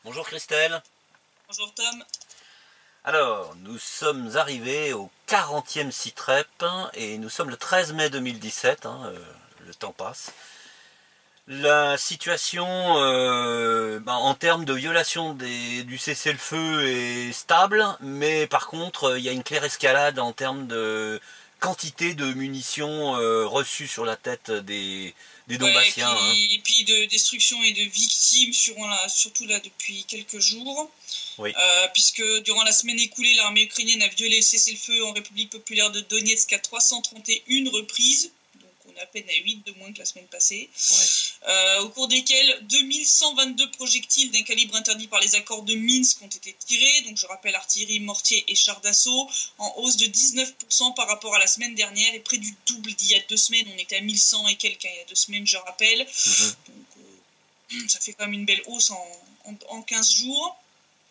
Bonjour Christelle. Bonjour Tom. Alors, nous sommes arrivés au 40e SITREP et nous sommes le 13 mai 2017, le temps passe. La situation en termes de violation du cessez-le-feu est stable, mais par contre il y a une claire escalade en termes de quantité de munitions reçues sur la tête des Ouais, Donbassiens. et puis de destruction et de victimes, surtout là depuis quelques jours. Oui. Puisque durant la semaine écoulée, l'armée ukrainienne a violé le cessez-le-feu en République populaire de Donetsk à 331 reprises. On est à peine à 8 de moins que la semaine passée, au cours desquels 2122 projectiles d'un calibre interdit par les accords de Minsk ont été tirés, donc je rappelle artillerie, mortier et chars d'assaut, en hausse de 19% par rapport à la semaine dernière et près du double d'il y a 2 semaines. On était à 1100 et quelques il y a 2 semaines, je rappelle. Donc ça fait quand même une belle hausse en 15 jours.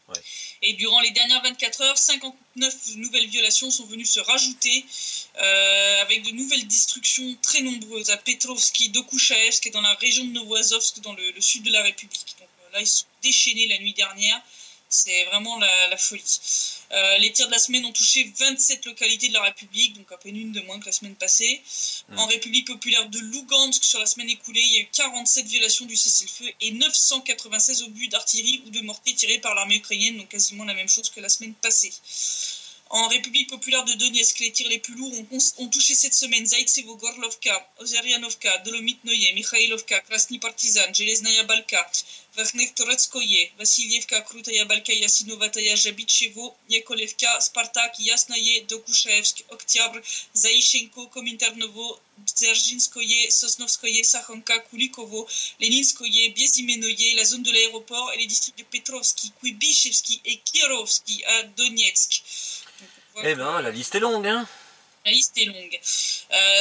Ouais. Et durant les dernières 24 heures, 59 nouvelles violations sont venues se rajouter, avec de nouvelles destructions très nombreuses à Petrovski, Dokuchaevsk et dans la région de Novoazovsk, dans le sud de la République. Donc là, ils sont déchaînés la nuit dernière. C'est vraiment la folie. Les tirs de la semaine ont touché 27 localités de la République, donc à peine une de moins que la semaine passée. En République populaire de Lugansk, sur la semaine écoulée, il y a eu 47 violations du cessez-le-feu et 996 obus d'artillerie ou de mortier tirés par l'armée ukrainienne, donc quasiment la même chose que la semaine passée. En République populaire de Donetsk, les tirs les plus lourds ont touché cette semaine Zaitsevo, Gorlovka, Ozerianovka, Dolomitnoye, Mikhailovka, Krasny Partizan, Железная Balka, Verkhnektoretskoye, Vassilievka, Krutaya Balka, Yasinovataya, Jabitchevo, Yakolevka, Spartak, Yasnaye, Dokuchaevsk, Oktyabr, Zaïchenko, Kominternovo, Dzerzhinskoye, Sosnovskoye, Sakhonka, Kulikovo, Leninskoye, Biezimenoye, la zone de l'aéroport et les districts de Petrovski, Kuibyshevski et Kirovski à Donetsk. Eh ben, la liste est longue, hein. La liste est longue.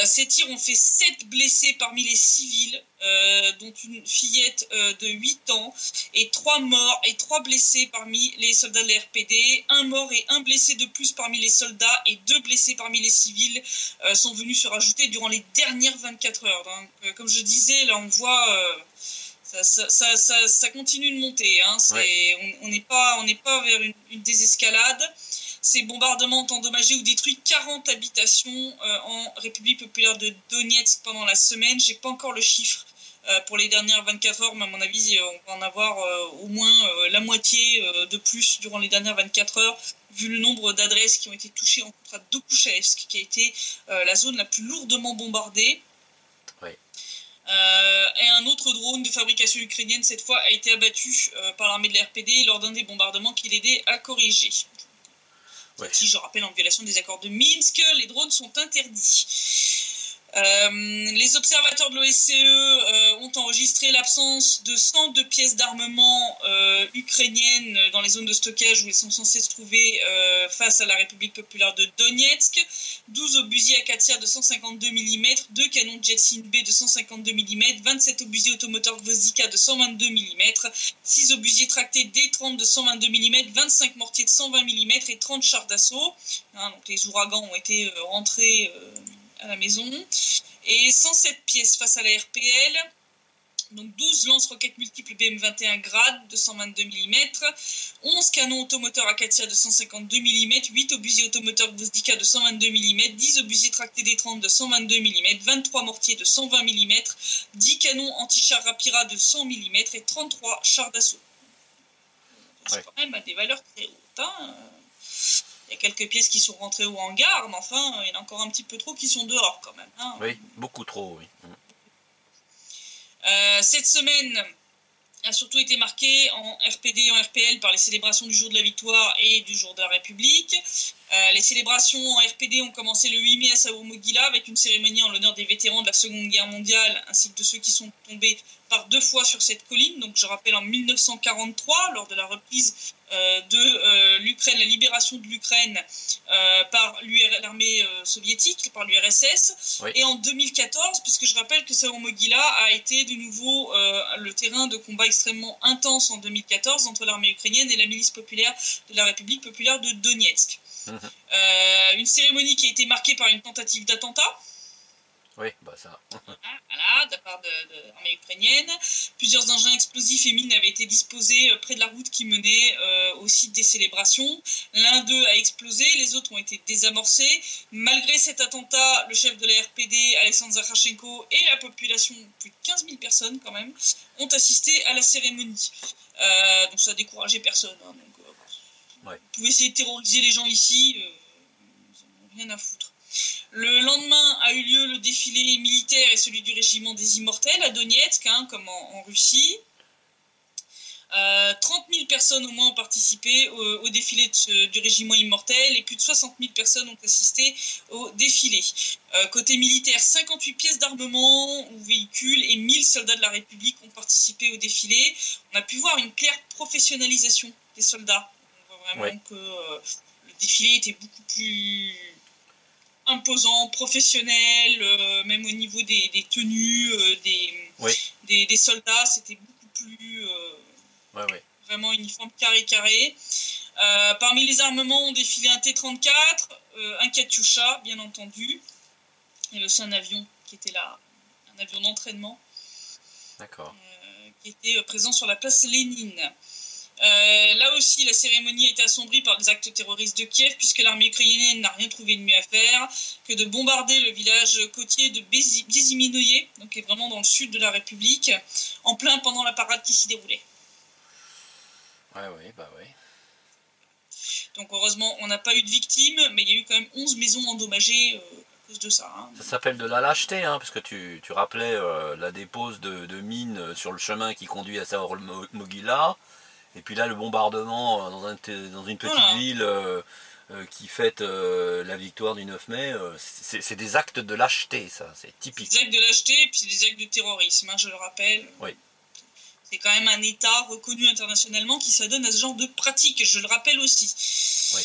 Ces tirs ont fait 7 blessés parmi les civils, dont une fillette de 8 ans, et 3 morts et 3 blessés parmi les soldats de la RPD. 1 mort et 1 blessé de plus parmi les soldats et 2 blessés parmi les civils sont venus se rajouter durant les dernières 24 heures. Donc, comme je disais, là on voit... Ça continue de monter. Hein. On n'est pas vers une désescalade. Ces bombardements ont endommagé ou détruit 40 habitations en République populaire de Donetsk pendant la semaine. Je n'ai pas encore le chiffre pour les dernières 24 heures, mais à mon avis, on va en avoir au moins la moitié de plus durant les dernières 24 heures, vu le nombre d'adresses qui ont été touchées en contre à Dokuchaevsk, qui a été la zone la plus lourdement bombardée. Oui. Et un autre drone de fabrication ukrainienne, cette fois, a été abattu par l'armée de la RPD lors d'un des bombardements qui l'aidait à corriger. Ouais. Si je rappelle, en violation des accords de Minsk, les drones sont interdits. Les observateurs de l'OSCE ont enregistré l'absence de 102 pièces d'armement ukrainiennes dans les zones de stockage où elles sont censées se trouver face à la République populaire de Donetsk. 12 obusiers Akatia de 152 mm, 2 canons Jetsin B de 152 mm, 27 obusiers automoteurs Gvozdika de 122 mm, 6 obusiers tractés D30 de 122 mm, 25 mortiers de 120 mm et 30 chars d'assaut. Donc les ouragans ont été rentrés à la maison, et 107 pièces face à la RPL, donc 12 lance-roquettes multiples BM21 Grad de 122 mm, 11 canons automoteurs Akatia de 152 mm, 8 obusiers automoteurs Gvozdika de 122 mm, 10 obusiers tractés D30 de 122 mm, 23 mortiers de 120 mm, 10 canons anti-chars Rapira de 100 mm et 33 chars d'assaut. C'est quand même à des valeurs très hautes, hein. Il y a quelques pièces qui sont rentrées au hangar, mais enfin, il y en a encore un petit peu trop qui sont dehors quand même. Hein. Oui, beaucoup trop, oui. Cette semaine a surtout été marquée en RPD et en RPL par les célébrations du jour de la victoire et du jour de la République. Les célébrations en RPD ont commencé le 8 mai à Savomogila avec une cérémonie en l'honneur des vétérans de la Seconde Guerre mondiale ainsi que de ceux qui sont tombés par 2 fois sur cette colline. Donc je rappelle en 1943, lors de la reprise de l'Ukraine, la libération de l'Ukraine par l'armée soviétique, par l'URSS, oui. Et en 2014, puisque je rappelle que Savomogila a été de nouveau le terrain de combat extrêmement intense en 2014 entre l'armée ukrainienne et la milice populaire de la République populaire de Donetsk. Une cérémonie qui a été marquée par une tentative d'attentat. Oui, bah ça. Voilà, de la part de l'armée ukrainienne. Plusieurs engins explosifs et mines avaient été disposés près de la route qui menait au site des célébrations. L'un d'eux a explosé, les autres ont été désamorcés. Malgré cet attentat, le chef de la RPD, Alexandre Zakharchenko, et la population, plus de 15 000 personnes quand même, ont assisté à la cérémonie. Donc ça a découragé personne. Hein, donc, ouais. Vous pouvez essayer de terroriser les gens ici, ils n'en ont rien à foutre. Le lendemain a eu lieu le défilé militaire et celui du régiment des Immortels à Donetsk, hein, comme en Russie. 30 000 personnes au moins ont participé au défilé du régiment Immortel et plus de 60 000 personnes ont assisté au défilé. Côté militaire, 58 pièces d'armement ou véhicules et 1000 soldats de la République ont participé au défilé. On a pu voir une claire professionnalisation des soldats. On voit vraiment que le défilé était beaucoup plus imposant, professionnel, même au niveau des tenues, des soldats, c'était beaucoup plus vraiment uniforme, carré. Parmi les armements ont défilé un T-34, un Katyusha, bien entendu, et aussi un avion qui était là, un avion d'entraînement, qui était présent sur la place Lénine. Là aussi, la cérémonie a été assombrie par des actes terroristes de Kiev, puisque l'armée ukrainienne n'a rien trouvé de mieux à faire que de bombarder le village côtier de Beziminoye, donc qui est vraiment dans le sud de la République, en plein pendant la parade qui s'y déroulait. Oui. Donc heureusement, on n'a pas eu de victimes, mais il y a eu quand même 11 maisons endommagées à cause de ça. Hein. Ça s'appelle de la lâcheté, hein, parce que tu rappelais la dépose de mines sur le chemin qui conduit à Saor-Mogila. Et puis là, le bombardement dans une petite ville qui fête la victoire du 9 mai, c'est des actes de lâcheté, ça, c'est typique. Des actes de lâcheté et puis des actes de terrorisme, hein, je le rappelle. Oui. C'est quand même un État reconnu internationalement qui s'adonne à ce genre de pratiques, je le rappelle aussi. Oui.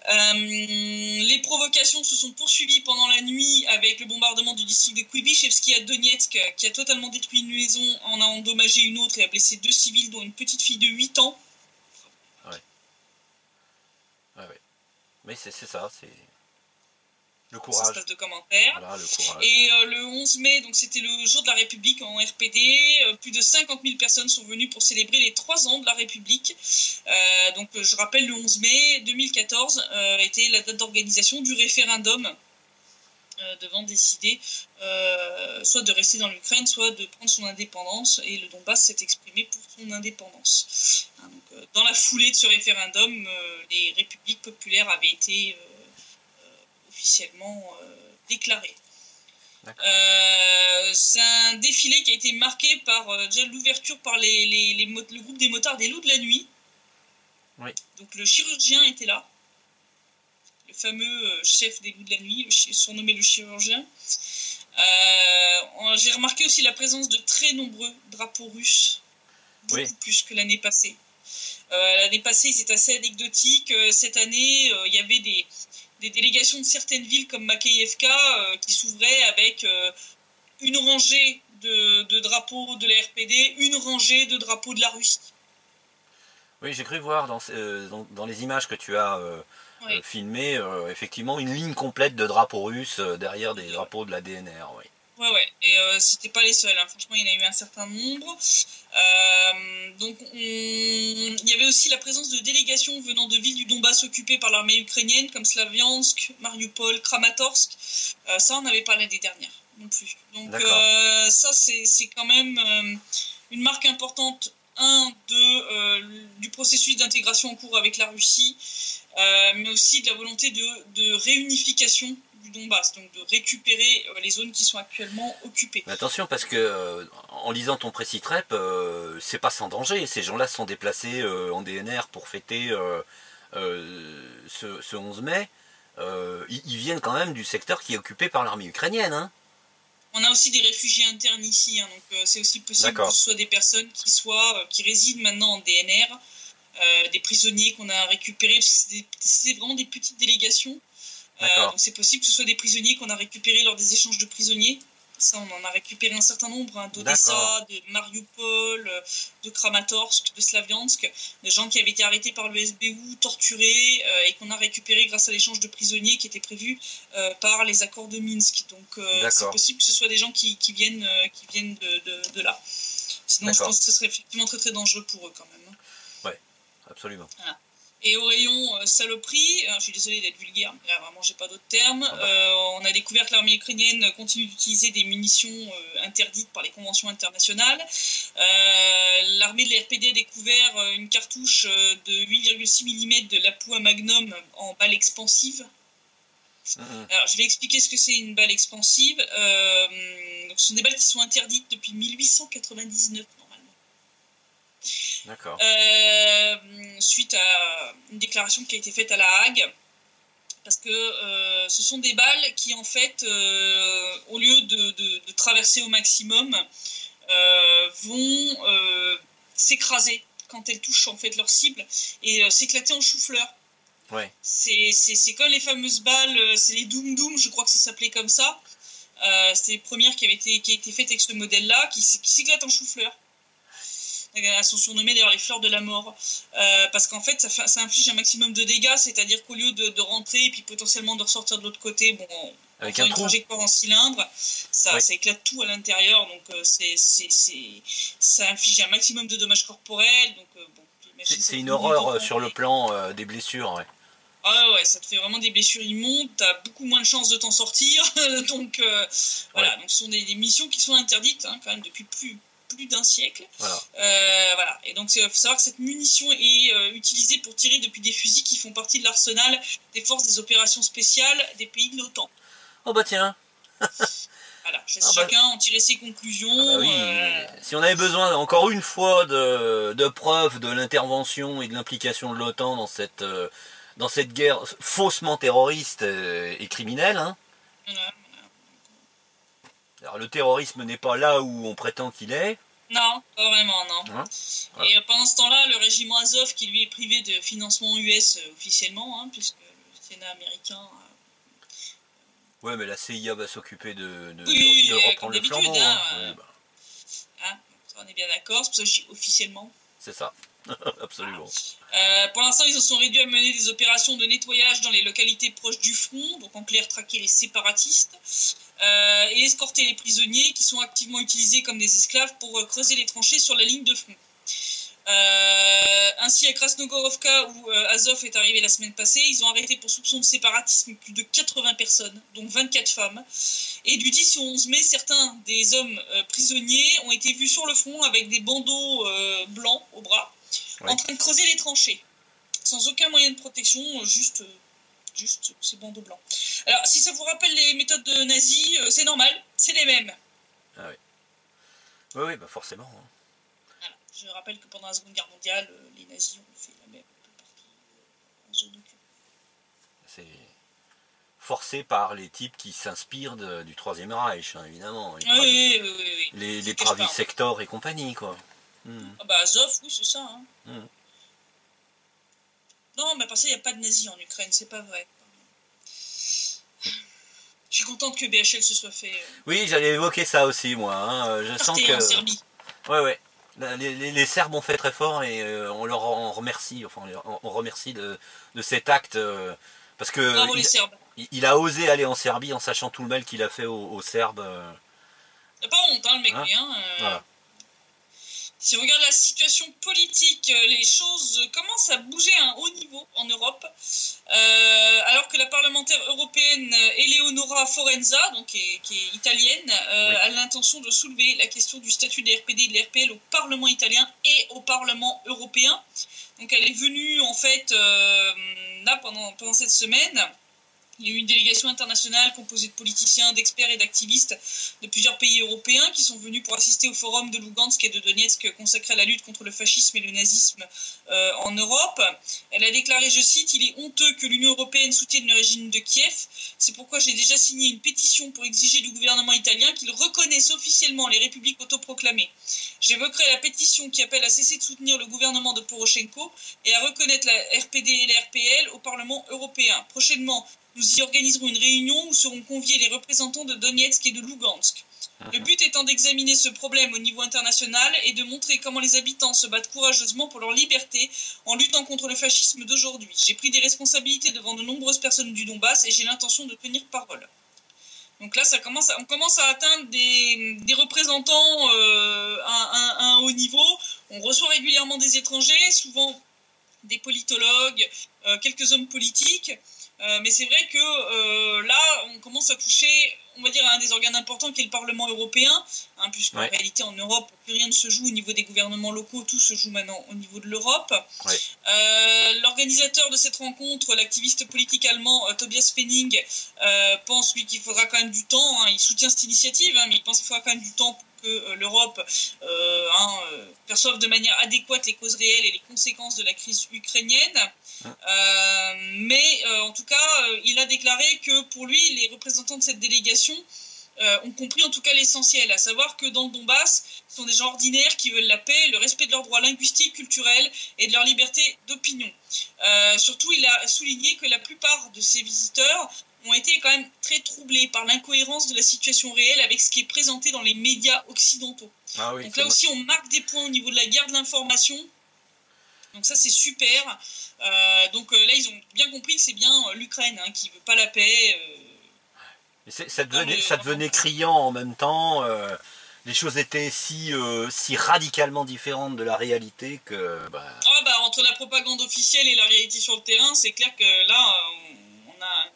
Les provocations se sont poursuivies pendant la nuit avec le bombardement du district de Kuibyshevski à Donetsk qui a totalement détruit une maison, en a endommagé une autre et a blessé 2 civils dont une petite fille de 8 ans. Mais c'est ça, c'est le courage. Sans passe de commentaires. Voilà, le courage. Et le 11 mai, donc c'était le jour de la République en RPD, plus de 50 000 personnes sont venues pour célébrer les 3 ans de la République. Donc je rappelle, le 11 mai 2014 était la date d'organisation du référendum devant décider soit de rester dans l'Ukraine, soit de prendre son indépendance, et le Donbass s'est exprimé pour son indépendance. Hein, donc, dans la foulée de ce référendum, les républiques populaires avaient été officiellement déclarées. C'est un défilé qui a été marqué par déjà l'ouverture par le groupe des motards des Loups de la Nuit. Oui. Donc le chirurgien était là. Le fameux chef des Loups de la Nuit, surnommé le chirurgien. J'ai remarqué aussi la présence de très nombreux drapeaux russes, beaucoup plus que l'année passée. L'année passée, c'est assez anecdotique. Cette année, il y avait des délégations de certaines villes comme Makeyevka qui s'ouvraient avec une rangée de drapeaux de la RPD, une rangée de drapeaux de la Russie. Oui, j'ai cru voir dans les images que tu as filmées, effectivement, une ligne complète de drapeaux russes derrière des drapeaux de la DNR. Oui. Ouais. Et c'était pas les seuls. Hein. Franchement, il y en a eu un certain nombre. Donc, il y avait aussi la présence de délégations venant de villes du Donbass occupées par l'armée ukrainienne, comme Slaviansk, Mariupol, Kramatorsk. Ça, on n'avait pas l'année dernière non plus. Donc, ça, c'est quand même une marque importante. Du processus d'intégration en cours avec la Russie, mais aussi de la volonté de réunification du Donbass, donc de récupérer les zones qui sont actuellement occupées. Mais attention, parce que en lisant ton précitrep, c'est pas sans danger. Ces gens-là se sont déplacés en DNR pour fêter ce 11 mai. Ils viennent quand même du secteur qui est occupé par l'armée ukrainienne. Hein. On a aussi des réfugiés internes ici, hein, donc c'est aussi possible que ce soit des personnes qui résident maintenant en DNR, des prisonniers qu'on a récupérés, c'est vraiment des petites délégations, donc c'est possible que ce soit des prisonniers qu'on a récupérés lors des échanges de prisonniers, Ça, on en a récupéré un certain nombre, hein, d'Odessa, de Mariupol, de Kramatorsk, de Slaviansk, des gens qui avaient été arrêtés par le SBU, torturés, et qu'on a récupéré grâce à l'échange de prisonniers qui était prévu par les accords de Minsk. Donc c'est possible que ce soit des gens qui viennent de là. Sinon, je pense que ce serait effectivement très très dangereux pour eux quand même. Hein. Ouais, absolument. Voilà. Et au rayon saloperie, je suis désolée d'être vulgaire, mais là vraiment j'ai pas d'autres termes, on a découvert que l'armée ukrainienne continue d'utiliser des munitions interdites par les conventions internationales. L'armée de la RPD a découvert une cartouche de 8,6 mm de Lapua Magnum en balle expansive. Alors je vais expliquer ce que c'est une balle expansive. Donc, ce sont des balles qui sont interdites depuis 1899. D'accord. Suite à une déclaration qui a été faite à La Hague, parce que ce sont des balles qui en fait, au lieu de traverser au maximum, vont s'écraser quand elles touchent en fait leur cible et s'éclater en chou-fleur. Ouais. C'est comme les fameuses balles, c'est les Doom Doom, je crois que ça s'appelait comme ça. C'était les premières qui a été faites avec ce modèle-là, qui s'éclatent en chou-fleur. Elles sont surnommées d'ailleurs les fleurs de la mort, parce qu'en fait ça inflige un maximum de dégâts, c'est-à-dire qu'au lieu de rentrer et puis potentiellement de ressortir de l'autre côté, bon, avec une trajectoire en cylindre, ça éclate tout à l'intérieur, donc ça inflige un maximum de dommages corporels. Donc bon, c'est une horreur sur le plan des blessures. Ouais. Ah ouais, ça te fait vraiment des blessures immondes, t'as beaucoup moins de chances de t'en sortir, donc voilà, donc ce sont des missions qui sont interdites, hein, quand même depuis plus d'un siècle. Voilà. Et donc il faut savoir que cette munition est utilisée pour tirer depuis des fusils qui font partie de l'arsenal des forces des opérations spéciales des pays de l'OTAN. Oh bah tiens. Voilà, chacun en tirer ses conclusions. Si on avait besoin encore une fois de preuves de l'intervention et de l'implication de l'OTAN dans cette guerre faussement terroriste et criminelle, hein. Alors le terrorisme n'est pas là où on prétend qu'il est. Non, pas vraiment, non. Hein, voilà. Et pendant ce temps-là, le régiment Azov, qui lui est privé de financement US officiellement, hein, puisque le Sénat américain... Ouais, mais la CIA va s'occuper de reprendre le flambeau. On est bien d'accord, c'est pour ça que je dis officiellement. C'est ça, absolument. Pour l'instant, ils en sont réduits à mener des opérations de nettoyage dans les localités proches du front, donc en clair traquer les séparatistes, et escorter les prisonniers qui sont activement utilisés comme des esclaves pour creuser les tranchées sur la ligne de front. Ainsi, à Krasnogorovka, où Azov est arrivé la semaine passée, ils ont arrêté pour soupçon de séparatisme plus de 80 personnes, dont 24 femmes. Et du 10 au 11 mai, certains des hommes prisonniers ont été vus sur le front avec des bandeaux blancs au bras, en train de creuser les tranchées, sans aucun moyen de protection, juste ces bandeaux blancs. Alors, si ça vous rappelle les méthodes de nazis, c'est normal, c'est les mêmes. Ah oui. Oui, bah forcément. Hein. Voilà. Je rappelle que pendant la Seconde Guerre mondiale, les nazis ont fait la même partie en zone occupée. C'est forcé par les types qui s'inspirent du Troisième Reich, hein, évidemment. Oui. Les Pravi Sector et compagnie, quoi. Ah bah Azov, oui, c'est ça. Hein. Non, mais parce qu'il n'y a pas de nazis en Ukraine, c'est pas vrai. Je suis contente que BHL se soit fait... Oui, j'allais évoquer ça aussi, moi. Hein. Je sens que... en Serbie. Ouais. Les Serbes ont fait très fort et on leur en remercie. Enfin, on remercie de cet acte parce que bravo les Serbes. Il a osé aller en Serbie en sachant tout le mal qu'il a fait aux Serbes. Il n'a pas honte, hein, le mec, Voilà. Si on regarde la situation politique, les choses commencent à bouger à un haut niveau en Europe, alors que la parlementaire européenne Eleonora Forenza, donc qui est italienne, a l'intention de soulever la question du statut des RPD et de l'RPL au Parlement italien et au Parlement européen. Donc elle est venue en fait là pendant cette semaine. Il y a eu une délégation internationale composée de politiciens, d'experts et d'activistes de plusieurs pays européens qui sont venus pour assister au forum de Lugansk et de Donetsk consacré à la lutte contre le fascisme et le nazisme en Europe. Elle a déclaré, je cite, « Il est honteux que l'Union européenne soutienne le régime de Kiev. C'est pourquoi j'ai déjà signé une pétition pour exiger du gouvernement italien qu'il reconnaisse officiellement les républiques autoproclamées. J'évoquerai la pétition qui appelle à cesser de soutenir le gouvernement de Poroshenko et à reconnaître la RPD et la RPL au Parlement européen. Prochainement, Nous y organiserons une réunion où seront conviés les représentants de Donetsk et de Lugansk. Le but étant d'examiner ce problème au niveau international et de montrer comment les habitants se battent courageusement pour leur liberté en luttant contre le fascisme d'aujourd'hui. J'ai pris des responsabilités devant de nombreuses personnes du Donbass et j'ai l'intention de tenir parole. Donc là, on commence à atteindre des représentants à un haut niveau. On reçoit régulièrement des étrangers, souvent des politologues, quelques hommes politiques. Mais c'est vrai que là, on commence à toucher, on va dire, à un des organes importants qui est le Parlement européen, puisqu'en réalité, en Europe, plus rien ne se joue au niveau des gouvernements locaux, tout se joue maintenant au niveau de l'Europe. L'organisateur de cette rencontre, l'activiste politique allemand Tobias Penning, pense, lui, qu'il faudra quand même du temps. Il soutient cette initiative, mais il pense qu'il faudra quand même du temps pour que l'Europe perçoive de manière adéquate les causes réelles et les conséquences de la crise ukrainienne. Mais en tout cas, il a déclaré que pour lui, les représentants de cette délégation ont compris en tout cas l'essentiel, à savoir que dans le Donbass, ce sont des gens ordinaires qui veulent la paix, le respect de leurs droits linguistiques, culturels et de leur liberté d'opinion. Surtout, il a souligné que la plupart de ces visiteurs ont été quand même très troublés par l'incohérence de la situation réelle avec ce qui est présenté dans les médias occidentaux. Donc là aussi, on marque des points au niveau de la guerre de l'information. Donc ça, c'est super. Donc là, ils ont bien compris que c'est bien l'Ukraine qui ne veut pas la paix. Ça devenait criant en même temps. Les choses étaient si radicalement différentes de la réalité que... entre la propagande officielle et la réalité sur le terrain, c'est clair que là, on a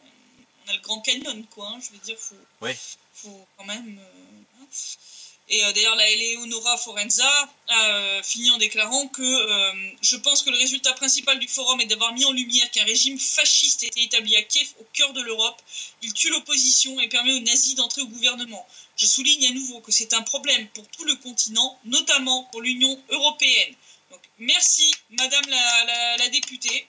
le Grand Canyon, quoi. Je veux dire, faut quand même... Et d'ailleurs, la Eleonora Forenza a fini en déclarant que je pense que le résultat principal du forum est d'avoir mis en lumière qu'un régime fasciste était établi à Kiev, au cœur de l'Europe. Il tue l'opposition et permet aux nazis d'entrer au gouvernement. Je souligne à nouveau que c'est un problème pour tout le continent, notamment pour l'Union européenne. Donc, merci, Madame la députée.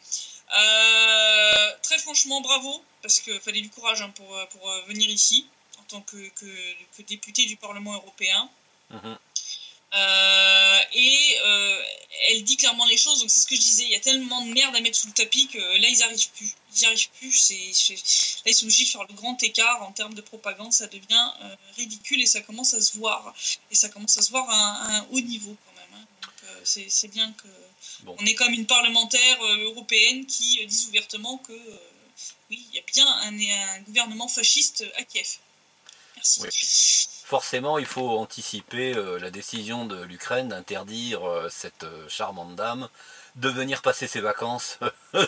Très franchement, bravo, parce qu'il fallait du courage pour venir ici. En tant que députée du Parlement européen. Elle dit clairement les choses, donc c'est ce que je disais, il y a tellement de merde à mettre sous le tapis que là ils n'y arrivent plus. Là ils sont obligés de faire le grand écart en termes de propagande, ça devient ridicule et ça commence à se voir. Et ça commence à se voir à un haut niveau quand même. Donc c'est bien que on est comme une parlementaire européenne qui dise ouvertement que oui, il y a bien un gouvernement fasciste à Kiev. Oui. Forcément, il faut anticiper la décision de l'Ukraine d'interdire cette charmante dame de venir passer ses vacances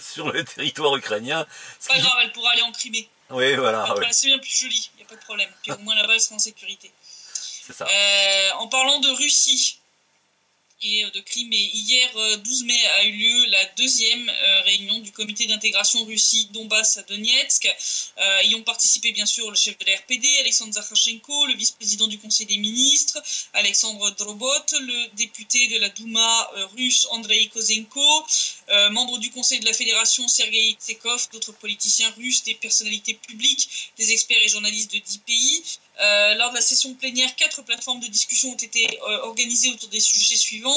sur le territoire ukrainien. Pas grave, elle pourra aller en Crimée. Oui, voilà. C'est bien plus joli, il n'y a pas de problème. Puis au moins là-bas, elle sera en sécurité. C'est ça. En parlant de Russie et de Crimée, hier 12 mai a eu lieu la deuxième réunion du comité d'intégration Russie-Donbass à Donetsk. Y ont participé bien sûr le chef de la RPD, Alexandre Zakharchenko, le vice-président du Conseil des ministres, Alexandre Drobot, le député de la Douma russe Andrei Kozenko, membre du Conseil de la Fédération Sergei Tsekov, d'autres politiciens russes, des personnalités publiques, des experts et journalistes de 10 pays. Lors de la session plénière, 4 plateformes de discussion ont été organisées autour des sujets suivants.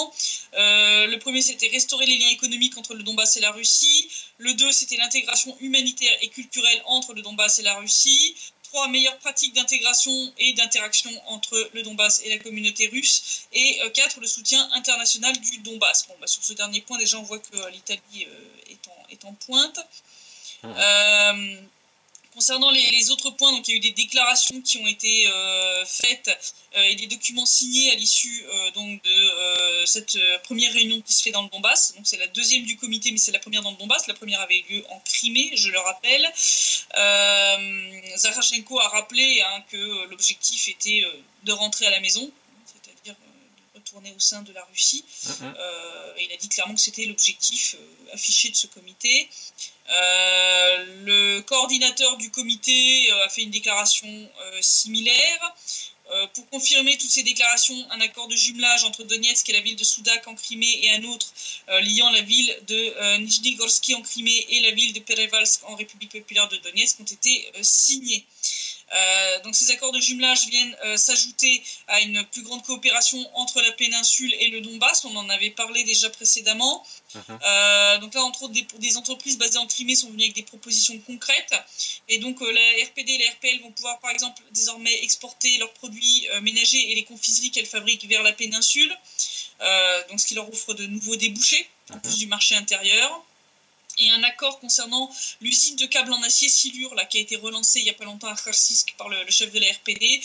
Le premier, c'était restaurer les liens économiques entre le Donbass et la Russie. Le 2, c'était l'intégration humanitaire et culturelle entre le Donbass et la Russie. 3, meilleures pratiques d'intégration et d'interaction entre le Donbass et la communauté russe. Et 4, le soutien international du Donbass. Sur ce dernier point, déjà, on voit que l'Italie est en pointe. Concernant les autres points, donc il y a eu des déclarations qui ont été faites et des documents signés à l'issue de cette première réunion qui se fait dans le Donbass. Donc c'est la deuxième du comité, mais c'est la première dans le Donbass. La première avait lieu en Crimée, je le rappelle. Zakharchenko a rappelé que l'objectif était de rentrer à la maison, c'est-à-dire de retourner au sein de la Russie. Il a dit clairement que c'était l'objectif affiché de ce comité. Le coordinateur du comité a fait une déclaration similaire. Pour confirmer toutes ces déclarations, un accord de jumelage entre Donetsk et la ville de Soudak en Crimée et un autre liant la ville de Nijni-Gorsky en Crimée et la ville de Perevalsk en République populaire de Donetsk ont été signés. Donc ces accords de jumelage viennent s'ajouter à une plus grande coopération entre la péninsule et le Donbass. On en avait parlé déjà précédemment. Donc là, entre autres, des entreprises basées en Crimée sont venues avec des propositions concrètes. Et donc la RPD et la RPL vont pouvoir, par exemple, désormais exporter leurs produits ménagers et les confiseries qu'elles fabriquent vers la péninsule. Donc ce qui leur offre de nouveaux débouchés, en plus du marché intérieur. Et un accord concernant l'usine de câbles en acier Silure, là, qui a été relancée il n'y a pas longtemps à Kharkiv par le chef de la RPD,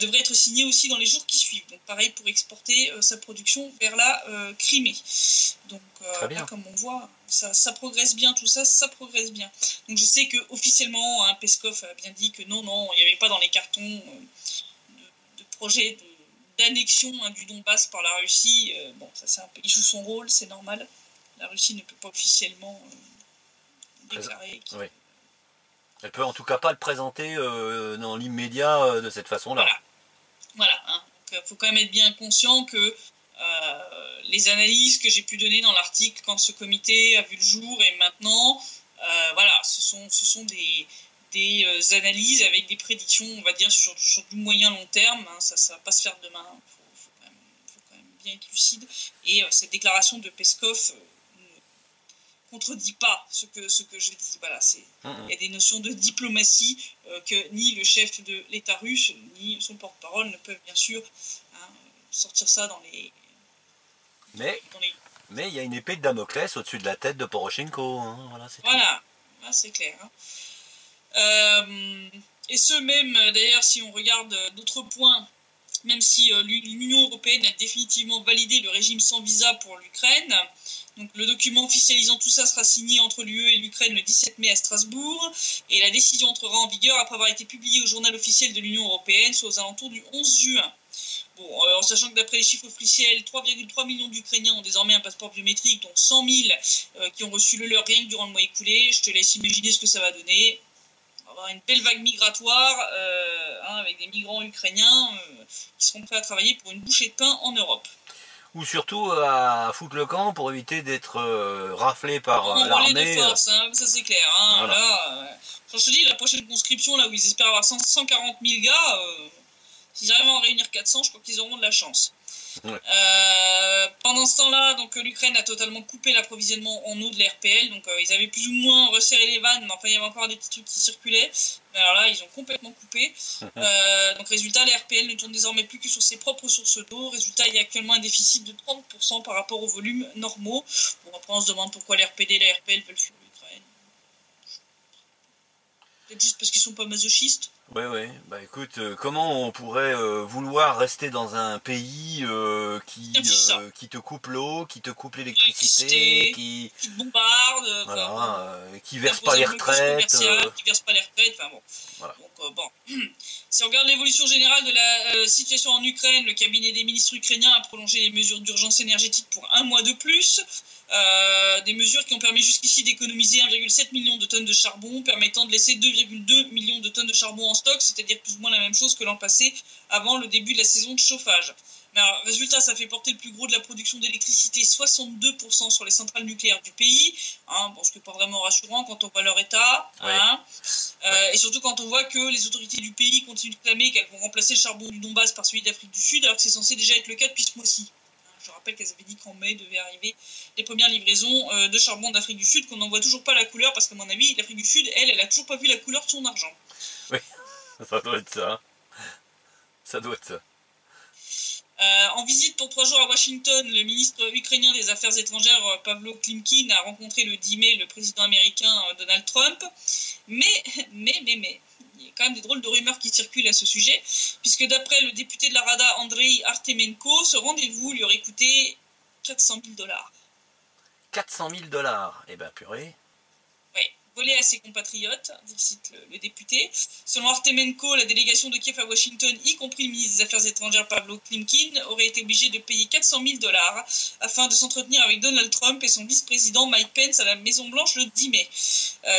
devrait être signé aussi dans les jours qui suivent. Donc pareil, pour exporter sa production vers la Crimée. Donc là, comme on voit, ça progresse bien, tout ça, ça progresse bien. Donc je sais qu'officiellement, Peskov a bien dit que non, il n'y avait pas dans les cartons de projet d'annexion du Donbass par la Russie. Bon, ça c'est un peu, il joue son rôle, c'est normal. La Russie ne peut pas officiellement déclarer. Oui. Elle peut en tout cas pas le présenter dans l'immédiat de cette façon-là. Voilà. Donc, faut quand même être bien conscient que les analyses que j'ai pu donner dans l'article quand ce comité a vu le jour et maintenant, ce sont des analyses avec des prédictions, on va dire, sur du moyen-long terme. Ça va pas se faire demain. Faut quand même bien être lucide. Et cette déclaration de Peskov contredit pas ce que je dis. Voilà, il y a des notions de diplomatie que ni le chef de l'État russe ni son porte-parole ne peuvent bien sûr sortir ça dans les. Mais il y a une épée de Damoclès au-dessus de la tête de Poroshenko. C'est clair. Et ce même, d'ailleurs, si on regarde d'autres points, même si l'Union européenne a définitivement validé le régime sans visa pour l'Ukraine. Donc le document officialisant tout ça sera signé entre l'UE et l'Ukraine le 17 mai à Strasbourg, et la décision entrera en vigueur après avoir été publiée au journal officiel de l'Union européenne, soit aux alentours du 11 juin. Bon, en sachant que d'après les chiffres officiels, 3,3 millions d'Ukrainiens ont désormais un passeport biométrique, dont 100 000 qui ont reçu le leur rien que durant le mois écoulé. Je te laisse imaginer ce que ça va donner. On va avoir une belle vague migratoire avec des migrants ukrainiens qui seront prêts à travailler pour une bouchée de pain en Europe. Ou surtout à foutre le camp pour éviter d'être raflé par l'armée. De force, ça c'est clair. Là, je te dis, la prochaine conscription, là où ils espèrent avoir 140 000 gars, s'ils arrivent à en réunir 400, je crois qu'ils auront de la chance. Ouais. Pendant ce temps-là, donc l'Ukraine a totalement coupé l'approvisionnement en eau de l'RPL. Donc ils avaient plus ou moins resserré les vannes, mais enfin il y avait encore des petits trucs qui circulaient. Mais alors là, ils ont complètement coupé. Donc résultat, l'RPL ne tourne désormais plus que sur ses propres sources d'eau. Résultat, il y a actuellement un déficit de 30% par rapport aux volumes normaux. Bon, après on se demande pourquoi l'RPD et la RPL veulent fuir l'Ukraine. Peut-être juste parce qu'ils sont pas masochistes. Oui. Bah écoute, comment on pourrait vouloir rester dans un pays qui te coupe l'eau, qui te coupe l'électricité, qui te bombarde, qui verse pas les retraites, qui verse pas les retraites, enfin bon. Voilà. Donc si on regarde l'évolution générale de la situation en Ukraine, le cabinet des ministres ukrainiens a prolongé les mesures d'urgence énergétique pour un mois de plus. Des mesures qui ont permis jusqu'ici d'économiser 1,7 million de tonnes de charbon, permettant de laisser 2,2 millions de tonnes de charbon en stock, c'est-à-dire plus ou moins la même chose que l'an passé, avant le début de la saison de chauffage. Mais alors, résultat, ça fait porter le plus gros de la production d'électricité, 62% sur les centrales nucléaires du pays, ce qui n'est pas vraiment rassurant quand on voit leur état, et surtout quand on voit que les autorités du pays continuent de clamer qu'elles vont remplacer le charbon du Donbass par celui d'Afrique du Sud, alors que c'est censé déjà être le cas depuis ce mois-ci. Je rappelle qu'elles avaient dit qu'en mai devaient arriver les premières livraisons de charbon d'Afrique du Sud, qu'on n'en voit toujours pas la couleur, parce qu'à mon avis, l'Afrique du Sud, elle a toujours pas vu la couleur de son argent. Oui, ça doit être ça. Ça doit être ça. En visite pour 3 jours à Washington, le ministre ukrainien des Affaires étrangères, Pavlo Klimkin, a rencontré le 10 mai le président américain Donald Trump. Mais, il y a quand même des drôles de rumeurs qui circulent à ce sujet, puisque d'après le député de la Rada, Andrei Artemenko, ce rendez-vous lui aurait coûté $400 000. 400 000 $, eh ben purée. Oui, volé à ses compatriotes, cite le député. Selon Artemenko, la délégation de Kiev à Washington, y compris le ministre des Affaires étrangères Pavlo Klimkin, aurait été obligé de payer $400 000 afin de s'entretenir avec Donald Trump et son vice-président Mike Pence à la Maison-Blanche le 10 mai.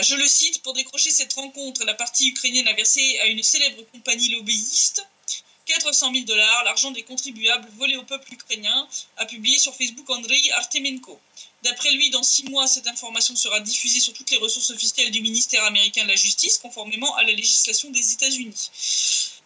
Je le cite, pour décrocher cette rencontre, la partie ukrainienne a versé à une célèbre compagnie lobbyiste $400 000, l'argent des contribuables volé au peuple ukrainien, a publié sur Facebook Andrei Artemenko. D'après lui, dans 6 mois, cette information sera diffusée sur toutes les ressources officielles du ministère américain de la Justice, conformément à la législation des États-Unis.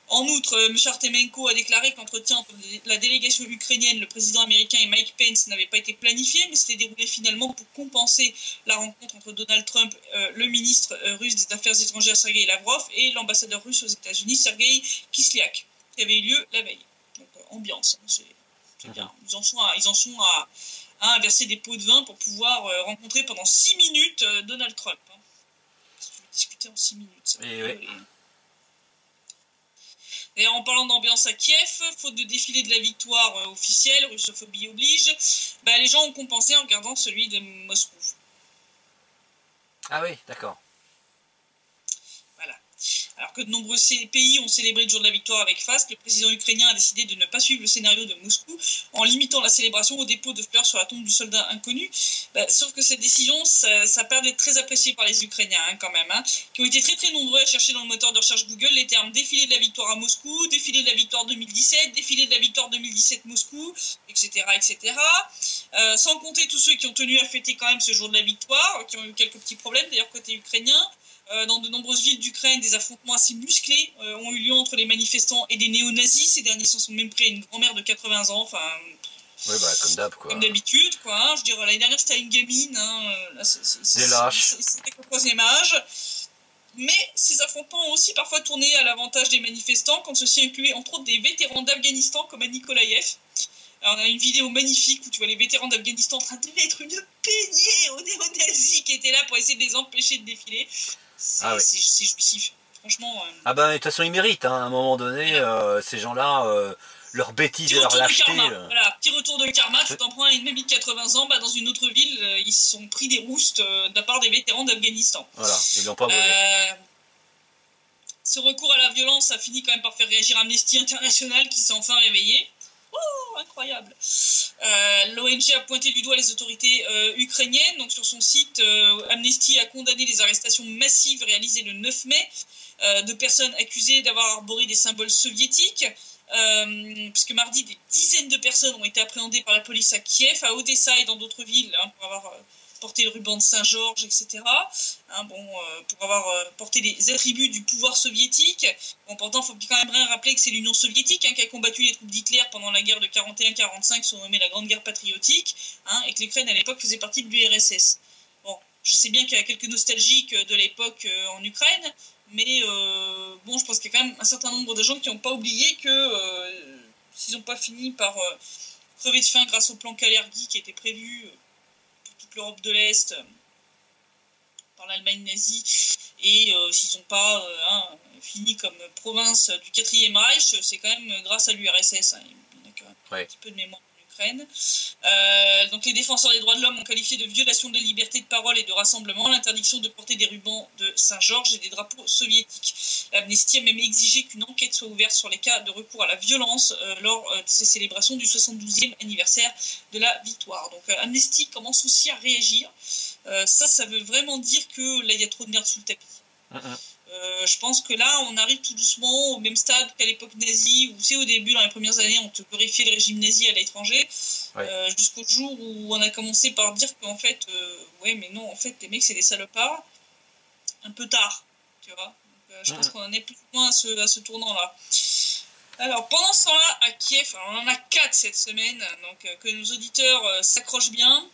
En outre, M. Artemenko a déclaré que l'entretien entre la délégation ukrainienne, le président américain et Mike Pence n'avait pas été planifié, mais s'était déroulé finalement pour compenser la rencontre entre Donald Trump, le ministre russe des Affaires étrangères Sergei Lavrov, et l'ambassadeur russe aux États-Unis Sergei Kislyak, qui avait eu lieu la veille. Donc, ambiance, c'est bien. Ils en sont à verser des pots de vin pour pouvoir rencontrer pendant 6 minutes Donald Trump. Qu'est-ce que tu veux discuter en 6 minutes, ça D'ailleurs, en parlant d'ambiance à Kiev, faute de défilé de la victoire officielle, russophobie oblige, les gens ont compensé en regardant celui de Moscou. Ah oui, d'accord. Voilà. Alors que de nombreux pays ont célébré le jour de la victoire avec faste, le président ukrainien a décidé de ne pas suivre le scénario de Moscou en limitant la célébration au dépôt de fleurs sur la tombe du soldat inconnu. Sauf que cette décision, ça perd d'être très appréciée par les Ukrainiens quand même, qui ont été très très nombreux à chercher dans le moteur de recherche Google les termes défilé de la victoire à Moscou, défilé de la victoire 2017, défilé de la victoire 2017 Moscou, etc. etc. Sans compter tous ceux qui ont tenu à fêter quand même ce jour de la victoire, qui ont eu quelques petits problèmes d'ailleurs côté ukrainien. Dans de nombreuses villes d'Ukraine, des affrontements assez musclés ont eu lieu entre les manifestants et des néo-nazis. Ces derniers s'en sont même pris à une grand-mère de 80 ans. Enfin, oui, comme d'hab, quoi. Comme d'habitude, quoi. Je veux dire, l'année dernière, c'était une gamine. Là, des lâches. C'était le 3e âge. Mais ces affrontements ont aussi parfois tourné à l'avantage des manifestants, quand ceux-ci incluaient entre autres des vétérans d'Afghanistan comme à Nikolaïev. Alors, on a une vidéo magnifique où tu vois les vétérans d'Afghanistan en train de mettre une peignée aux néo-nazis qui étaient là pour essayer de les empêcher de défiler. C'est jouissif. Franchement. De toute façon, ils méritent, à un moment donné, ces gens-là, leur bêtise et leur lâcheté. Voilà, petit retour de karma. Tu t'en prends à une mamie de 80 ans, dans une autre ville, ils se sont pris des roustes de la part des vétérans d'Afghanistan. Voilà, ils l'ont pas volé. Ce recours à la violence a fini quand même par faire réagir Amnesty International qui s'est enfin réveillé. Oh, incroyable. L'ONG a pointé du doigt les autorités ukrainiennes. Donc sur son site, Amnesty a condamné les arrestations massives réalisées le 9 mai de personnes accusées d'avoir arboré des symboles soviétiques. Puisque mardi, des dizaines de personnes ont été appréhendées par la police à Kiev, à Odessa et dans d'autres villes pour avoir porté le ruban de Saint-Georges, etc. Pour avoir porté les attributs du pouvoir soviétique. Pourtant, il faut quand même bien rappeler que c'est l'Union soviétique qui a combattu les troupes d'Hitler pendant la guerre de 41-45, surnommée la Grande Guerre patriotique, et que l'Ukraine à l'époque faisait partie de l'URSS. Bon, je sais bien qu'il y a quelques nostalgiques de l'époque en Ukraine, mais je pense qu'il y a quand même un certain nombre de gens qui n'ont pas oublié que s'ils n'ont pas fini par crever de faim grâce au plan Kalergi qui était prévu toute l'Europe de l'Est par l'Allemagne nazie, et s'ils n'ont pas fini comme province du 4e Reich, c'est quand même grâce à l'URSS. Il y a quand même un petit peu de mémoire en Ukraine. Donc les défenseurs des droits de l'homme ont qualifié de violation de la liberté de parole et de rassemblement l'interdiction de porter des rubans de Saint-Georges et des drapeaux soviétiques. Amnesty a même exigé qu'une enquête soit ouverte sur les cas de recours à la violence lors de ces célébrations du 72e anniversaire de la victoire. Donc Amnesty commence aussi à réagir. Ça veut vraiment dire que là il y a trop de merde sous le tapis. Je pense que là, on arrive tout doucement au même stade qu'à l'époque nazie, où c'est au début, dans les premières années, on te glorifiait le régime nazi à l'étranger, jusqu'au jour où on a commencé par dire qu'en fait, mais non, en fait, les mecs, c'est des salopards, un peu tard, tu vois. Donc, je pense qu'on en est plus ou moins à ce tournant-là. Alors, pendant ce temps-là, à Kiev, on en a 4 cette semaine, donc que nos auditeurs s'accrochent bien.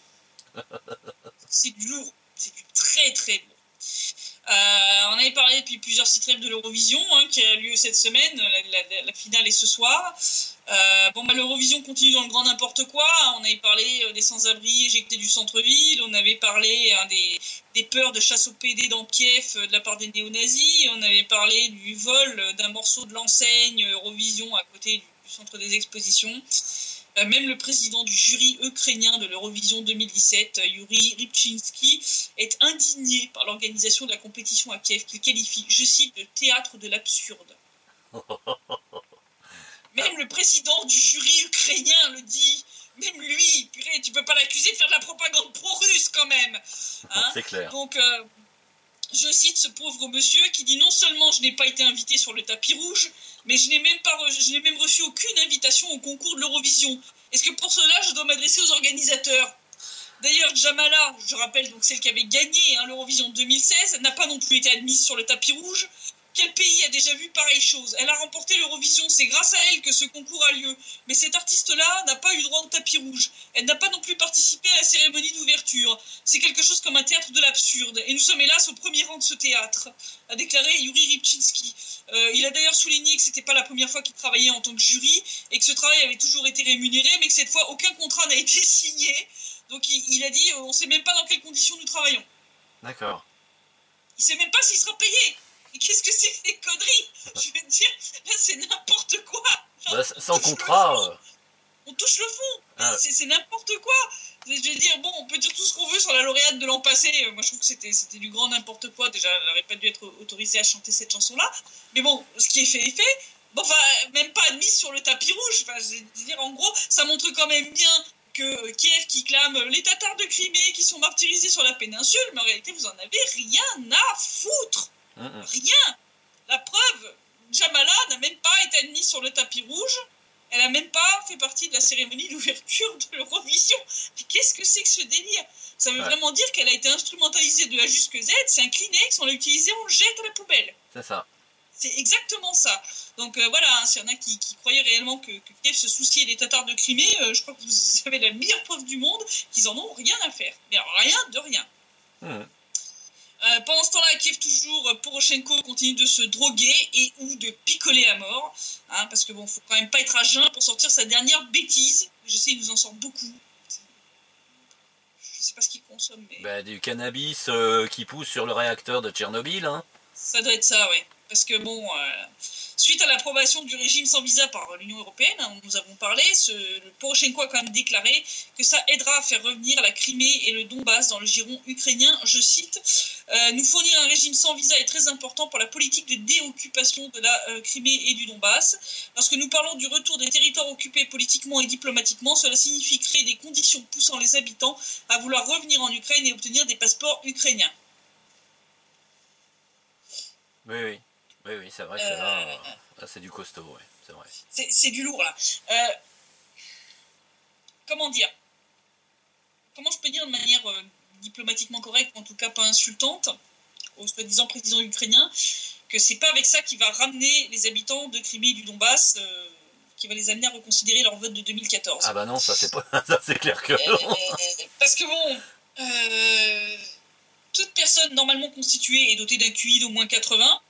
C'est du lourd, c'est du très très lourd. On avait parlé depuis plusieurs sites de l'Eurovision qui a lieu cette semaine, la finale est ce soir. L'Eurovision continue dans le grand n'importe quoi. On avait parlé des sans-abri éjectés du centre-ville, on avait parlé des peurs de chasse au PD dans Kiev de la part des néo-nazis, on avait parlé du vol d'un morceau de l'enseigne Eurovision à côté du centre des expositions. Même le président du jury ukrainien de l'Eurovision 2017, Yuri Rybczynski, est indigné par l'organisation de la compétition à Kiev, qu'il qualifie, je cite, de théâtre de l'absurde. Même le président du jury ukrainien le dit. Même lui, purée, tu peux pas l'accuser de faire de la propagande pro-russe quand même. C'est clair. Donc, je cite ce pauvre monsieur qui dit non seulement je n'ai pas été invité sur le tapis rouge, mais je n'ai même reçu aucune invitation au concours de l'Eurovision. Est-ce que pour cela je dois m'adresser aux organisateurs ? D'ailleurs, Jamala, je rappelle donc celle qui avait gagné l'Eurovision 2016, n'a pas non plus été admise sur le tapis rouge. Quel pays a déjà vu pareille chose? Elle a remporté l'Eurovision, c'est grâce à elle que ce concours a lieu. Mais cette artiste-là n'a pas eu droit au tapis rouge. Elle n'a pas non plus participé à la cérémonie d'ouverture. C'est quelque chose comme un théâtre de l'absurde. Et nous sommes hélas au premier rang de ce théâtre, a déclaré Yuri Rybczynski. Il a d'ailleurs souligné que c'était pas la première fois qu'il travaillait en tant que jury et que ce travail avait toujours été rémunéré, mais que cette fois aucun contrat n'a été signé. Donc il a dit on ne sait même pas dans quelles conditions nous travaillons. D'accord. Il ne sait même pas s'il sera payé. Et qu'est-ce que c'est que ces conneries? Je veux dire, là c'est n'importe quoi. Genre, Bah, sans contrat. On touche le fond. C'est n'importe quoi. Je veux dire, bon, on peut dire tout ce qu'on veut sur la lauréate de l'an passé. Moi je trouve que c'était du grand n'importe quoi. Déjà, elle n'aurait pas dû être autorisée à chanter cette chanson-là. Mais bon, ce qui est fait est fait. Bon, enfin, même pas admise sur le tapis rouge. Enfin, je veux dire, en gros, ça montre quand même bien que Kiev qui clame les Tatars de Crimée qui sont martyrisés sur la péninsule, mais en réalité vous en avez rien à foutre. Rien. La preuve, Jamala n'a même pas été admise sur le tapis rouge. Elle n'a même pas fait partie de la cérémonie d'ouverture de l'Eurovision. Mais qu'est-ce que c'est que ce délire? Ça veut vraiment dire qu'elle a été instrumentalisée de A jusqu'à Z. C'est un Kleenex, on l'a utilisé, on le jette à la poubelle. C'est ça. C'est exactement ça. Donc voilà, s'il y en a qui croyaient réellement que Kiev se souciait des Tatars de Crimée, je crois que vous avez la meilleure preuve du monde qu'ils en ont rien à faire. Mais rien de rien. Pendant ce temps-là, à Kiev, toujours, Poroshenko continue de se droguer et ou de picoler à mort. Parce que bon, faut quand même pas être à jeun pour sortir sa dernière bêtise. Je sais, il nous en sort beaucoup. Je sais pas ce qu'il consomme, mais... Bah, du cannabis qui pousse sur le réacteur de Tchernobyl, hein. Ça doit être ça, ouais. Parce que bon, suite à l'approbation du régime sans visa par l'Union européenne, nous avons parlé, le Poroshenko a quand même déclaré que ça aidera à faire revenir la Crimée et le Donbass dans le giron ukrainien. Je cite, nous fournir un régime sans visa est très important pour la politique de déoccupation de la Crimée et du Donbass. Lorsque nous parlons du retour des territoires occupés politiquement et diplomatiquement, cela signifie créer des conditions poussant les habitants à vouloir revenir en Ukraine et obtenir des passeports ukrainiens. Oui, c'est vrai que là c'est du costaud, ouais, c'est vrai. C'est du lourd, là. Comment dire? Comment je peux dire de manière diplomatiquement correcte, en tout cas pas insultante, au soi-disant président ukrainien, que c'est pas avec ça qu'il va ramener les habitants de Crimée et du Donbass, qui va les amener à reconsidérer leur vote de 2014. Ah bah non, ça c'est pas, ça c'est clair que non. Parce que bon, toute personne normalement constituée et dotée d'un QI d'au moins 80,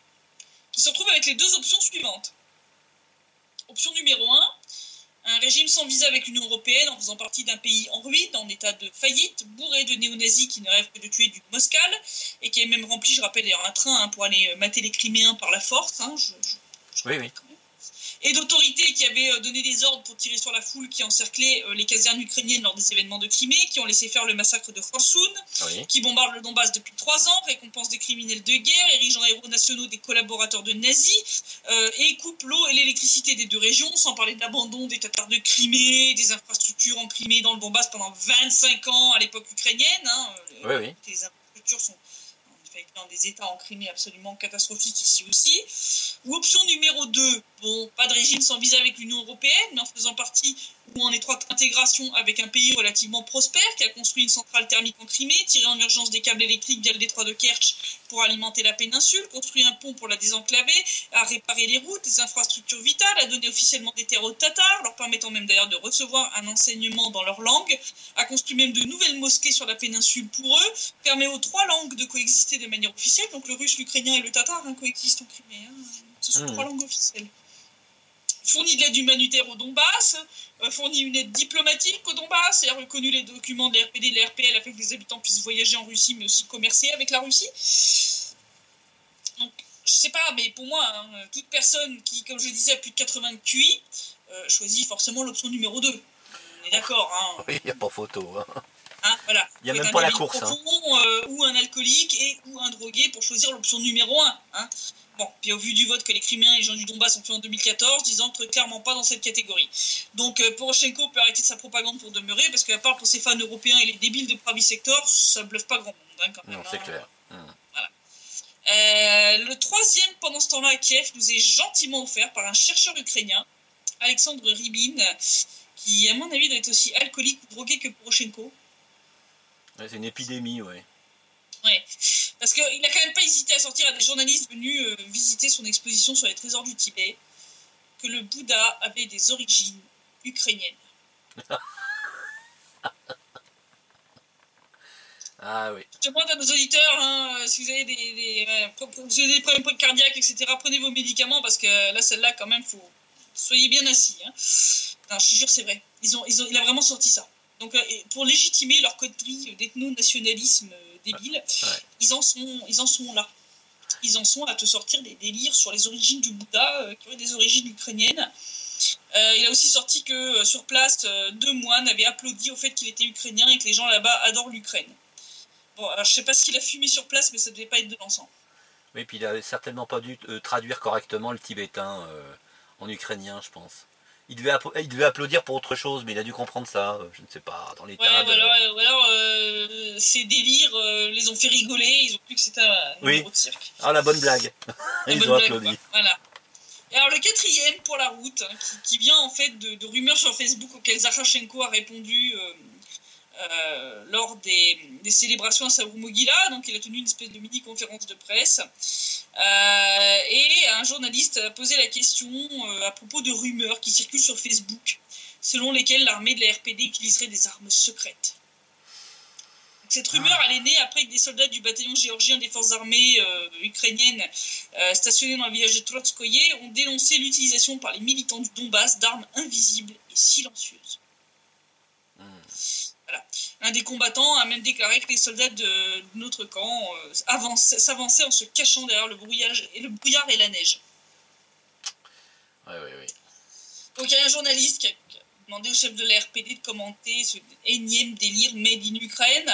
qui se retrouve avec les deux options suivantes. Option numéro 1, un régime sans visa avec l'Union européenne en faisant partie d'un pays en ruine, en état de faillite, bourré de néo-nazis qui ne rêvent que de tuer du Moscal, et qui est même rempli, je rappelle d'ailleurs, un train pour aller mater les Criméens par la force. Oui. Et d'autorités qui avaient donné des ordres pour tirer sur la foule qui encerclait les casernes ukrainiennes lors des événements de Crimée, qui ont laissé faire le massacre de Kherson, qui bombardent le Donbass depuis 3 ans, récompense des criminels de guerre, érige en héros nationaux des collaborateurs de nazis, et coupe l'eau et l'électricité des deux régions, sans parler de l'abandon des Tatars de Crimée, des infrastructures en Crimée et dans le Donbass pendant 25 ans à l'époque ukrainienne. Les infrastructures sont dans des états en Crimée absolument catastrophiques ici aussi. Ou option numéro 2, bon, pas de régime sans visa avec l'Union européenne, mais en faisant partie ou en étroite intégration avec un pays relativement prospère qui a construit une centrale thermique en Crimée, tiré en urgence des câbles électriques via le détroit de Kerch pour alimenter la péninsule, construit un pont pour la désenclaver, a réparé les routes, des infrastructures vitales, a donné officiellement des terres aux Tatars, leur permettant même d'ailleurs de recevoir un enseignement dans leur langue, a construit même de nouvelles mosquées sur la péninsule pour eux, permet aux 3 langues de coexister de manière officielle, donc le russe, l'ukrainien et le tatar coexistent en Crimée. Ce sont 3 langues officielles. Fournit de l'aide humanitaire au Donbass, fournit une aide diplomatique au Donbass et a reconnu les documents de l'RPD et de l'RPL afin que les habitants puissent voyager en Russie mais aussi commercer avec la Russie. Donc, je sais pas, mais pour moi, toute personne qui, comme je le disais, a plus de 80 QI, choisit forcément l'option numéro 2. On est d'accord, Oui, il n'y a pas photo, voilà. Il n'y a même pas la course. Ou un alcoolique ou un drogué pour choisir l'option numéro 1. Bon, puis au vu du vote que les Criméens et les gens du Donbass ont fait en 2014, disant que clairement pas dans cette catégorie. Donc Poroshenko peut arrêter sa propagande pour demeurer, parce qu'à part pour ses fans européens et les débiles de Pravi Sector, ça bluffe pas grand monde quand même. Non, c'est clair. Voilà. Le troisième pendant ce temps-là à Kiev nous est gentiment offert par un chercheur ukrainien, Alexandre Rybin, qui à mon avis doit être aussi alcoolique ou drogué que Poroshenko. Ouais, c'est une épidémie, ouais. Ouais, parce qu'il n'a quand même pas hésité à sortir à des journalistes venus visiter son exposition sur les trésors du Tibet que le Bouddha avait des origines ukrainiennes. Ah oui. Je demande à nos auditeurs, hein, si vous avez des problèmes cardiaques, etc., prenez vos médicaments parce que là, celle-là, quand même, soyez bien assis. Hein. Non, je te jure, c'est vrai. Il a vraiment sorti ça. Donc, pour légitimer leur connerie d'ethno-nationalisme débile, ouais. ils en sont là. Ils en sont à te sortir des délires sur les origines du Bouddha, qui auraient des origines ukrainiennes. Il a aussi sorti que sur place, 2 moines avaient applaudi au fait qu'il était ukrainien et que les gens là-bas adorent l'Ukraine. Bon, alors je sais pas ce qu'il a fumé sur place, mais ça devait pas être de l'encens. Oui, puis il avait certainement pas dû traduire correctement le tibétain en ukrainien, je pense. Il devait applaudir pour autre chose, mais il a dû comprendre ça, je ne sais pas, dans l'état ou alors ces délires les ont fait rigoler, ils ont cru que c'était un numéro de cirque. Ah, la bonne blague. Ils ont applaudi. Voilà. Et alors le 4e pour la route, hein, qui vient en fait de rumeurs sur Facebook auxquelles Zakharchenko a répondu lors des célébrations à Savroumogila. Donc il a tenu une espèce de mini-conférence de presse. Et un journaliste a posé la question à propos de rumeurs qui circulent sur Facebook, selon lesquelles l'armée de la RPD utiliserait des armes secrètes. Donc, cette rumeur, elle est née après que des soldats du bataillon géorgien des forces armées ukrainiennes stationnés dans le village de Trotskoye ont dénoncé l'utilisation par les militants du Donbass d'armes invisibles et silencieuses. Voilà. Un des combattants a même déclaré que les soldats de notre camp s'avançaient en se cachant derrière le brouillard et la neige. Oui. Donc il y a un journaliste qui a demandé au chef de la RPD de commenter ce énième délire made in Ukraine.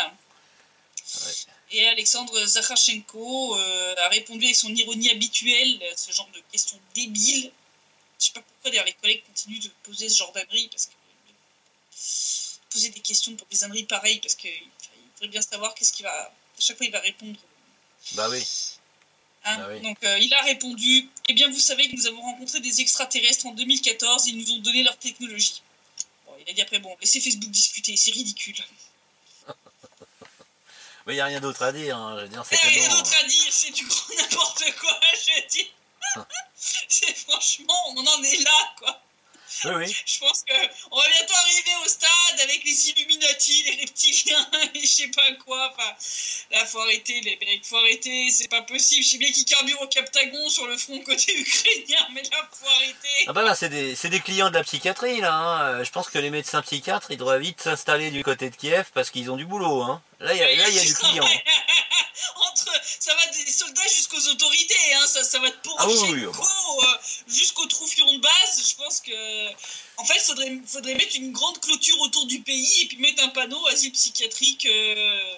Ouais. Et Alexandre Zakharchenko a répondu avec son ironie habituelle à ce genre de questions débiles. Je sais pas pourquoi d'ailleurs les collègues continuent de poser ce genre d'abri, parce que poser des questions pour des âneries pareilles, parce qu'il faudrait bien savoir qu'est-ce qu'il va... À chaque fois, il va répondre. Bah oui. Hein, bah oui. Donc, il a répondu « Eh bien, vous savez que nous avons rencontré des extraterrestres en 2014, ils nous ont donné leur technologie. » Bon, il a dit après, bon, laissez Facebook discuter, c'est ridicule. Mais il n'y a rien d'autre à dire. Hein. Je veux dire, Il n'y a rien d'autre à dire, c'est du grand n'importe quoi, je dis. C'est franchement, on en est là, quoi. Oui. Je pense qu'on va bientôt arriver au stade avec les Illuminati, les reptiliens, et je sais pas quoi. Enfin, là, faut arrêter, les mecs, faut arrêter, c'est pas possible. Je sais bien qu'ils carburent au Captagon sur le front côté ukrainien, mais là, faut arrêter. Ah bah là, c'est des clients de la psychiatrie, là. Hein. Je pense que les médecins psychiatres, ils devraient vite s'installer du côté de Kiev parce qu'ils ont du boulot. Hein. Là, il y a du client. Ça va des soldats jusqu'aux autorités, hein. Ça va de Poroshenko jusqu'aux troufions de base. Je pense que, en fait, faudrait mettre une grande clôture autour du pays et puis mettre un panneau asile psychiatrique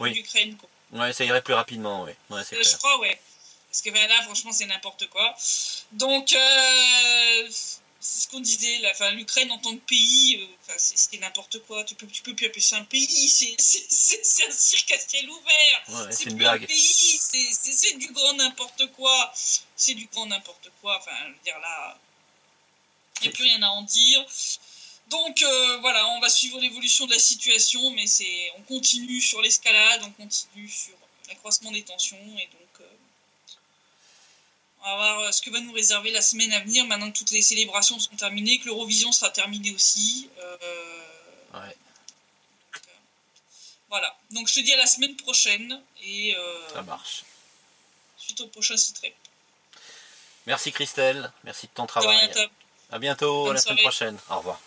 d'Ukraine. Ouais, ça irait plus rapidement, ouais. C'est clair. Je crois, ouais. Parce que ben, là, franchement, c'est n'importe quoi. Donc, c'est ce qu'on disait, là. Enfin, l'Ukraine en tant que pays, c'est n'importe quoi. Tu peux plus appeler ça un pays. C'est un cirque à ciel ouvert. Ouais, c'est une plus blague. Un pays. C'est du grand n'importe quoi. C'est du grand n'importe quoi. Enfin, je veux dire, là, il n'y a plus rien à en dire. Donc, voilà, on va suivre l'évolution de la situation, mais on continue sur l'escalade, on continue sur l'accroissement des tensions, et donc... on va voir ce que va nous réserver la semaine à venir, maintenant que toutes les célébrations sont terminées, que l'Eurovision sera terminée aussi. Ouais. Voilà. Donc je te dis à la semaine prochaine. Et ça marche. Suite au prochain site-rep. Merci Christelle, merci de ton travail. De rien, à bientôt, Bonne à la soirée. semaine prochaine. Au revoir.